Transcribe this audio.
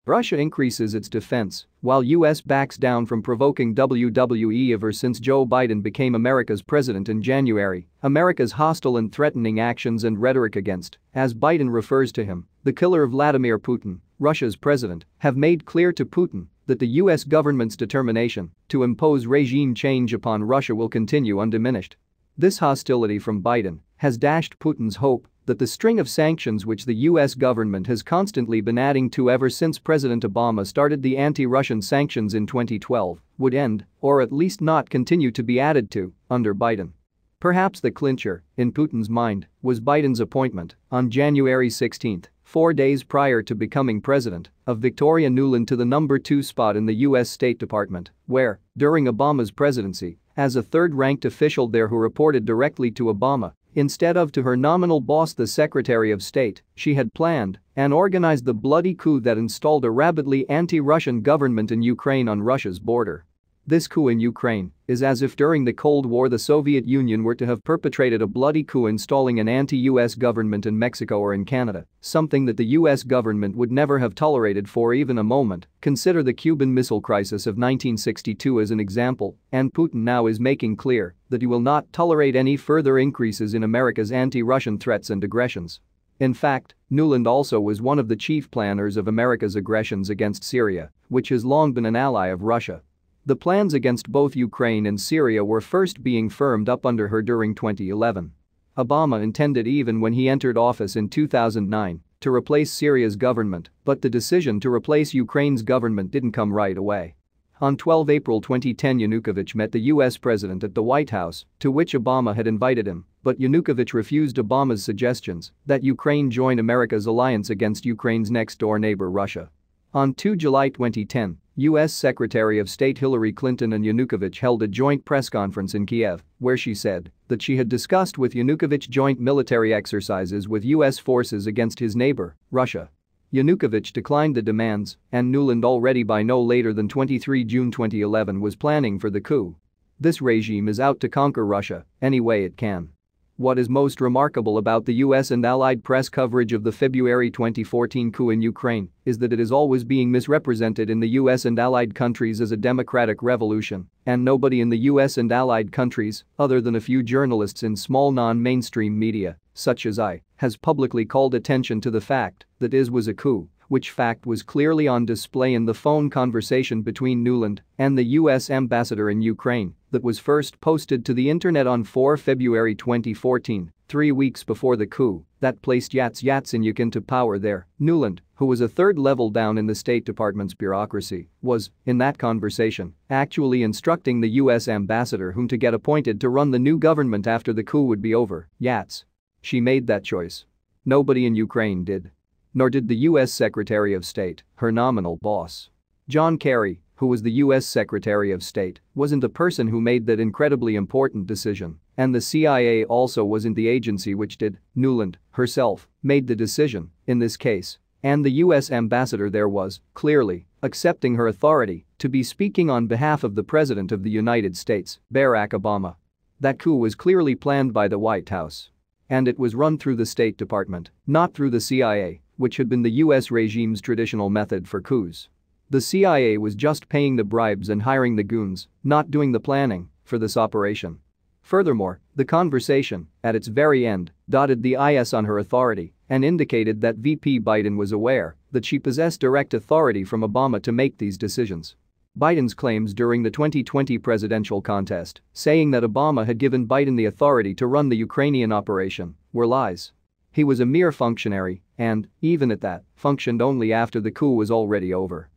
Russia increases its defense, while U.S. backs down from provoking WWE. Ever since Joe Biden became America's president in January, America's hostile and threatening actions and rhetoric against, as Biden refers to him, the killer Vladimir Putin, Russia's president, have made clear to Putin that the U.S. government's determination to impose regime change upon Russia will continue undiminished. This hostility from Biden has dashed Putin's hope that the string of sanctions which the U.S. government has constantly been adding to ever since President Obama started the anti-Russian sanctions in 2012 would end, or at least not continue to be added to, under Biden. Perhaps the clincher, in Putin's mind, was Biden's appointment, on January 16, 4 days prior to becoming president, of Victoria Nuland to the number 2 spot in the U.S. State Department, where, during Obama's presidency, as a third-ranked official there who reported directly to Obama, instead of to her nominal boss the Secretary of State, she had planned and organized the bloody coup that installed a rabidly anti-Russian government in Ukraine on Russia's border. This coup in Ukraine is as if during the Cold War the Soviet Union were to have perpetrated a bloody coup installing an anti-U.S. government in Mexico or in Canada, something that the U.S. government would never have tolerated for even a moment. Consider the Cuban Missile Crisis of 1962 as an example, and Putin now is making clear that he will not tolerate any further increases in America's anti-Russian threats and aggressions. In fact, Nuland also was one of the chief planners of America's aggressions against Syria, which has long been an ally of Russia. The plans against both Ukraine and Syria were first being firmed up under her during 2011. Obama intended even when he entered office in 2009 to replace Syria's government, but the decision to replace Ukraine's government didn't come right away. On 12 April 2010 Yanukovych met the U.S. president at the White House, to which Obama had invited him, but Yanukovych refused Obama's suggestions that Ukraine join America's alliance against Ukraine's next-door neighbor Russia. On 2 July 2010, U.S. Secretary of State Hillary Clinton and Yanukovych held a joint press conference in Kiev, where she said that she had discussed with Yanukovych joint military exercises with U.S. forces against his neighbor, Russia. Yanukovych declined the demands, and Nuland already by no later than 23 June 2011 was planning for the coup. This regime is out to conquer Russia any way it can. What is most remarkable about the U.S. and Allied press coverage of the February 2014 coup in Ukraine is that it is always being misrepresented in the U.S. and Allied countries as a democratic revolution, and nobody in the U.S. and Allied countries, other than a few journalists in small non-mainstream media, such as I, has publicly called attention to the fact that it was a coup, which fact was clearly on display in the phone conversation between Nuland and the U.S. ambassador in Ukraine that was first posted to the internet on 4 February 2014, 3 weeks before the coup that placed Yatsenyuk into power there. Nuland, who was a third level down in the State Department's bureaucracy, was, in that conversation, actually instructing the U.S. ambassador whom to get appointed to run the new government after the coup would be over, Yats. She made that choice. Nobody in Ukraine did. Nor did the U.S. Secretary of State, her nominal boss. John Kerry, who was the U.S. Secretary of State, wasn't the person who made that incredibly important decision, and the CIA also wasn't the agency which did. Nuland, herself, made the decision, in this case, and the U.S. ambassador there was, clearly, accepting her authority to be speaking on behalf of the President of the United States, Barack Obama. That coup was clearly planned by the White House. And it was run through the State Department, not through the CIA, which had been the U.S. regime's traditional method for coups. The CIA was just paying the bribes and hiring the goons, not doing the planning for this operation. Furthermore, the conversation, at its very end, dotted the i's on her authority and indicated that VP Biden was aware that she possessed direct authority from Obama to make these decisions. Biden's claims during the 2020 presidential contest, saying that Obama had given Biden the authority to run the Ukrainian operation, were lies. He was a mere functionary and, even at that, functioned only after the coup was already over.